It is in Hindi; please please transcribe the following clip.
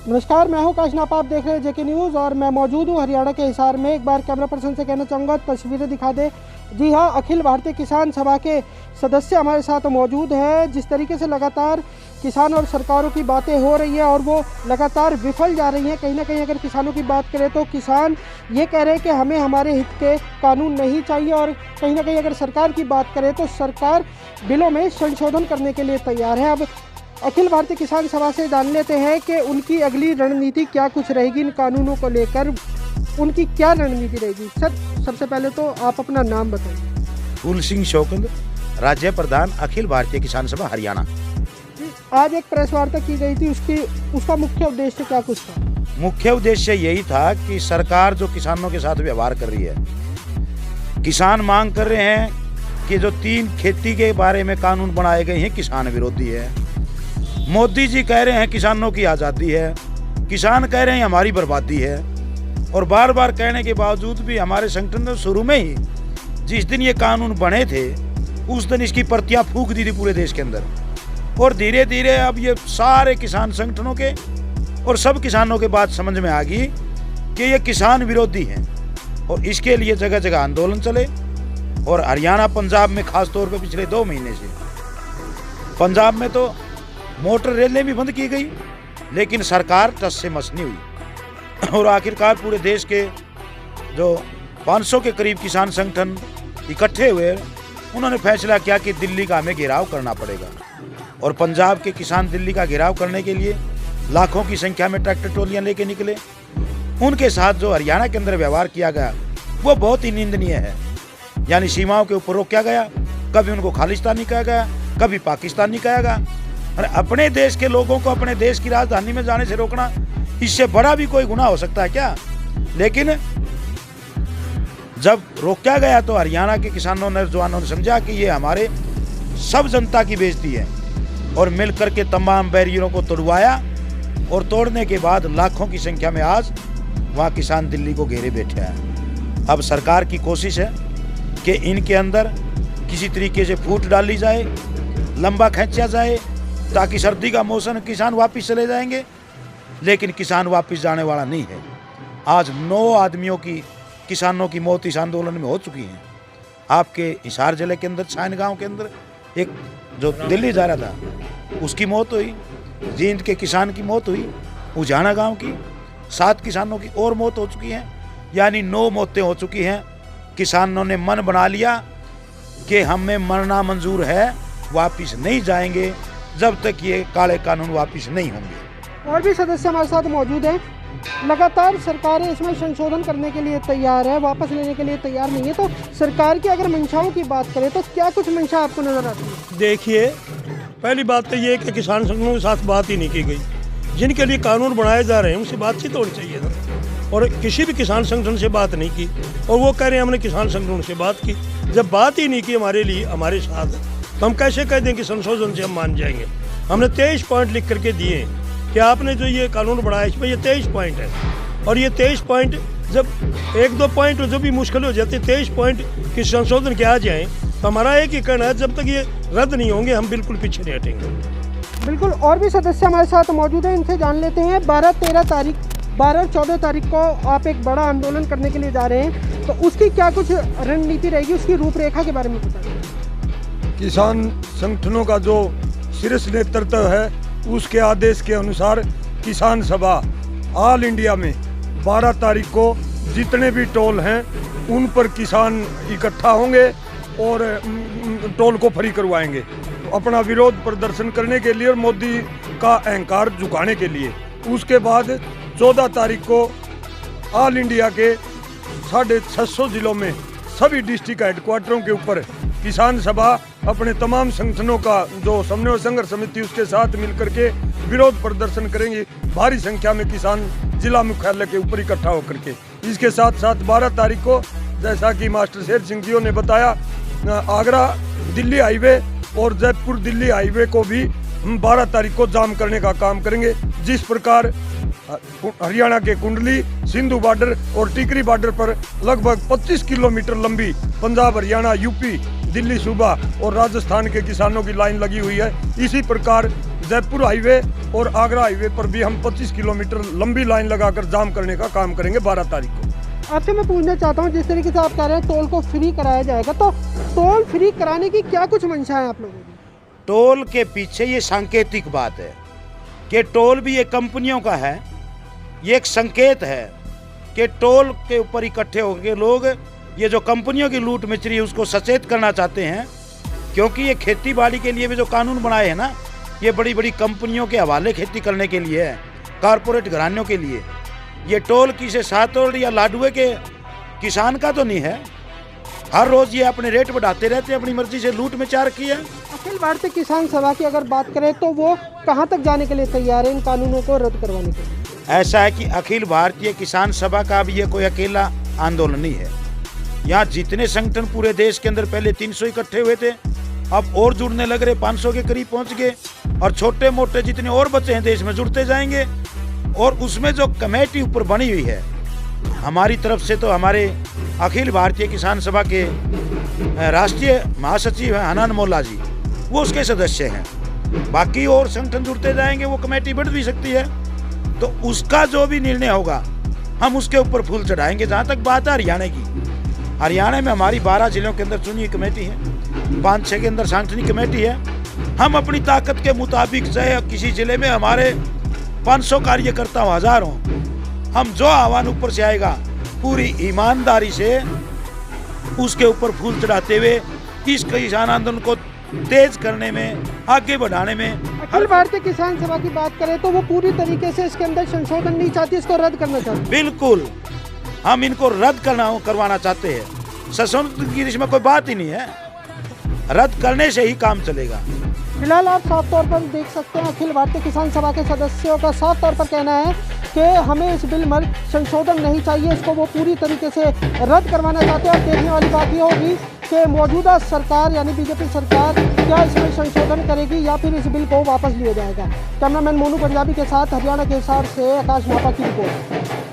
नमस्कार, मैं हूं काशनाप, आप देख रहे हैं जेके न्यूज़ और मैं मौजूद हूं हरियाणा के हिसार में। एक बार कैमरा पर्सन से कहना चाहूँगा तस्वीरें दिखा दे। जी हां, अखिल भारतीय किसान सभा के सदस्य हमारे साथ मौजूद हैं। जिस तरीके से लगातार किसान और सरकारों की बातें हो रही हैं और वो लगातार विफल जा रही हैं। कहीं ना कहीं अगर किसानों की बात करें तो किसान ये कह रहे हैं कि हमें हमारे हित के कानून नहीं चाहिए, और कहीं ना कहीं अगर सरकार की बात करें तो सरकार बिलों में संशोधन करने के लिए तैयार है। अब अखिल भारतीय किसान सभा से जान लेते हैं कि उनकी अगली रणनीति क्या कुछ रहेगी इन कानूनों को लेकर, उनकी क्या रणनीति रहेगी। सर, सबसे पहले तो आप अपना नाम बताइए। फूल सिंह शौकत, राज्य प्रधान, अखिल भारतीय किसान सभा हरियाणा। आज एक प्रेस वार्ता की गई थी, उसका मुख्य उद्देश्य क्या कुछ था? मुख्य उद्देश्य यही था कि सरकार जो किसानों के साथ व्यवहार कर रही है, किसान मांग कर रहे हैं कि जो 3 खेती के बारे में कानून बनाए गए हैं किसान विरोधी है। मोदी जी कह रहे हैं किसानों की आज़ादी है, किसान कह रहे हैं हमारी बर्बादी है। और बार बार कहने के बावजूद भी हमारे संगठन ने शुरू में ही जिस दिन ये कानून बने थे उस दिन इसकी प्रतियां फूंक दी थी पूरे देश के अंदर। और धीरे धीरे अब ये सारे किसान संगठनों के और सब किसानों के बात समझ में आ गई कि ये किसान विरोधी हैं, और इसके लिए जगह जगह आंदोलन चले। और हरियाणा, पंजाब में खास तौर पे पिछले 2 महीने से पंजाब में तो मोटर रेलें भी बंद की गई, लेकिन सरकार टस से मस नहीं हुई। और आखिरकार पूरे देश के जो 500 के करीब किसान संगठन इकट्ठे हुए, उन्होंने फैसला किया कि दिल्ली का हमें घेराव करना पड़ेगा। और पंजाब के किसान दिल्ली का घेराव करने के लिए लाखों की संख्या में ट्रैक्टर ट्रॉलियां लेके निकले। उनके साथ जो हरियाणा के अंदर व्यवहार किया गया वो बहुत ही निंदनीय है। यानी सीमाओं के ऊपर रोका गया, कभी उनको खालिस्तानी कहा गया, कभी पाकिस्तानी कहा गया। और अपने देश के लोगों को अपने देश की राजधानी में जाने से रोकना, इससे बड़ा भी कोई गुनाह हो सकता है क्या? लेकिन जब रोका गया तो हरियाणा के किसानों ने, जवानों ने समझा कि ये हमारे सब जनता की बेइज्जती है, और मिलकर के तमाम बैरियरों को तोड़वाया। और तोड़ने के बाद लाखों की संख्या में आज वहाँ किसान दिल्ली को घेरे बैठे हैं। अब सरकार की कोशिश है कि इनके अंदर किसी तरीके से फूट डाली जाए, लंबा खींचा जाए, ताकि सर्दी का मौसम किसान वापस चले जाएंगे। लेकिन किसान वापस जाने वाला नहीं है। आज 9 आदमियों की, किसानों की मौत इस आंदोलन में हो चुकी है। आपके हिसार जिले के अंदर छान गांव के अंदर एक जो दिल्ली जा रहा था उसकी मौत हुई, जींद के किसान की मौत हुई, उजाना गांव की 7 किसानों की और मौत हो चुकी है। यानी 9 मौतें हो चुकी हैं। किसानों ने मन बना लिया कि हमें मरना मंजूर है, वापस नहीं जाएंगे जब तक ये काले कानून वापस नहीं होंगे। और भी सदस्य हमारे साथ मौजूद हैं। लगातार सरकारें इसमें संशोधन करने के लिए तैयार है, वापस लेने के लिए तैयार नहीं है। तो सरकार की अगर मंशाओं की बात करें तो क्या कुछ मंशा आपको नजर आती है? देखिए, पहली बात तो ये कि किसान संगठनों के साथ बात ही नहीं की गई। जिनके लिए कानून बनाए जा रहे हैं उनसे बातचीत होनी चाहिए था, और किसी भी किसान संगठन से बात नहीं की। और वो कह रहे हैं हमने किसान संगठनों से बात की। जब बात ही नहीं की हमारे लिए, हमारे साथ, तो हम कैसे कह दें कि संशोधन से हम मान जाएंगे? हमने 23 पॉइंट लिख करके दिए कि आपने जो ये कानून बढ़ाया इसमें ये 23 पॉइंट है। और ये 23 पॉइंट जब 1-2 पॉइंट जो भी मुश्किल हो जाती है, 23 पॉइंट की संशोधन के आ जाएँ, तो हमारा एक ही कहना है जब तक ये रद्द नहीं होंगे हम बिल्कुल पीछे नहीं हटेंगे। बिल्कुल। और भी सदस्य हमारे साथ मौजूद हैं, इनसे जान लेते हैं। 12 और 14 तारीख को आप एक बड़ा आंदोलन करने के लिए जा रहे हैं, तो उसकी क्या कुछ रणनीति रहेगी, उसकी रूपरेखा के बारे में बताइए। किसान संगठनों का जो शीर्ष नेतृत्व है उसके आदेश के अनुसार किसान सभा ऑल इंडिया में 12 तारीख को जितने भी टोल हैं उन पर किसान इकट्ठा होंगे और टोल को फ्री करवाएंगे, तो अपना विरोध प्रदर्शन करने के लिए और मोदी का अहंकार झुकाने के लिए। उसके बाद 14 तारीख को ऑल इंडिया के 650 जिलों में सभी डिस्ट्रिक्ट हेडक्वार्टरों के ऊपर किसान सभा अपने तमाम संगठनों का जो समन्वय संघर्ष समिति उसके साथ मिलकर के विरोध प्रदर्शन करेंगे। भारी संख्या में किसान जिला मुख्यालय के ऊपर इकट्ठा होकर के। इसके साथ साथ 12 तारीख को, जैसा कि मास्टर शेर सिंह जी ने बताया, आगरा दिल्ली हाईवे और जयपुर दिल्ली हाईवे को भी हम 12 तारीख को जाम करने का काम करेंगे। जिस प्रकार हरियाणा के कुंडली, सिंधु बॉर्डर और टिकरी बॉर्डर पर लगभग 25 किलोमीटर लंबी पंजाब, हरियाणा, यूपी, दिल्ली सूबा और राजस्थान के किसानों की लाइन लगी हुई है, इसी प्रकार जयपुर हाईवे और आगरा हाईवे पर भी हम 25 किलोमीटर लंबी लाइन लगाकर जाम करने का काम करेंगे 12 तारीख को। आपसे मैं पूछना चाहता हूँ, जिस तरीके से आप कह रहे हैं टोल को फ्री कराया जाएगा, तो टोल फ्री कराने की क्या कुछ मंशा है आप लोगों की? टोल के पीछे ये सांकेतिक बात है कि टोल भी ये कंपनियों का है। ये एक संकेत है कि टोल के ऊपर इकट्ठे होकर लोग ये जो कंपनियों की लूट मचरी है उसको सचेत करना चाहते हैं, क्योंकि ये खेती बाड़ी के लिए भी जो कानून बनाए हैं ना, ये बड़ी बड़ी कंपनियों के हवाले खेती करने के लिए है, कारपोरेट घरानों के लिए। ये टोल किसी सातोड़ या लाडुए के किसान का तो नहीं है। हर रोज ये अपने रेट बढ़ाते रहते हैं, अपनी मर्जी से लूट में चार की है। अखिल भारतीय किसान सभा की अगर बात करें तो वो कहां तक जाने के लिए तैयार है इन कानूनों को रद्द करवाने के लिए? ऐसा है कि अखिल भारतीय किसान सभा का भी ये कोई अकेला आंदोलन नहीं है। यहाँ जितने संगठन पूरे देश के अंदर पहले 300 इकट्ठे हुए थे, अब और जुड़ने लग रहे, 500 के करीब पहुँच गए, और छोटे मोटे जितने और बच्चे हैं देश में जुड़ते जाएंगे। और उसमें जो कमेटी ऊपर बनी हुई है हमारी तरफ से, तो हमारे अखिल भारतीय किसान सभा के राष्ट्रीय महासचिव हैं हनन मोल्ला जी, वो उसके सदस्य हैं। बाकी और संगठन जुड़ते जाएंगे, वो कमेटी बढ़ भी सकती है। तो उसका जो भी निर्णय होगा हम उसके ऊपर फूल चढ़ाएंगे। जहाँ तक बात है हरियाणा की, हरियाणा में हमारी 12 जिलों के अंदर चुनी कमेटी है, 5-6 के अंदर सांगठनिक कमेटी है। हम अपनी ताकत के मुताबिक, चाहे किसी जिले में हमारे 500 कार्यकर्ता 1000 हों, हम जो आह्वान ऊपर से आएगा पूरी ईमानदारी से उसके ऊपर फूल चढ़ाते हुए इस किसान आंदोलन को तेज करने में, आगे बढ़ाने में। अखिल भारतीय किसान सभा की बात करें तो वो पूरी तरीके से इसके अंदर संशोधन नहीं चाहती, इसको रद्द करना चाहती। बिल्कुल, हम इनको रद्द करवाना चाहते हैं। संशोधन की इसमें कोई बात ही नहीं है, रद्द करने से ही काम चलेगा। फिलहाल आप साफ तौर पर देख सकते हैं अखिल भारतीय किसान सभा के सदस्यों का साफ तौर पर कहना है कि हमें इस बिल में संशोधन नहीं चाहिए, इसको वो पूरी तरीके से रद्द करवाना चाहते हैं। और देखने वाली बात ये होगी कि मौजूदा सरकार यानी बीजेपी सरकार क्या इसमें संशोधन करेगी या फिर इस बिल को वापस लिया जाएगा। कैमरामैन मोनू पंजाबी के साथ हरियाणा के हिसार से आकाश मापा की रिपोर्ट।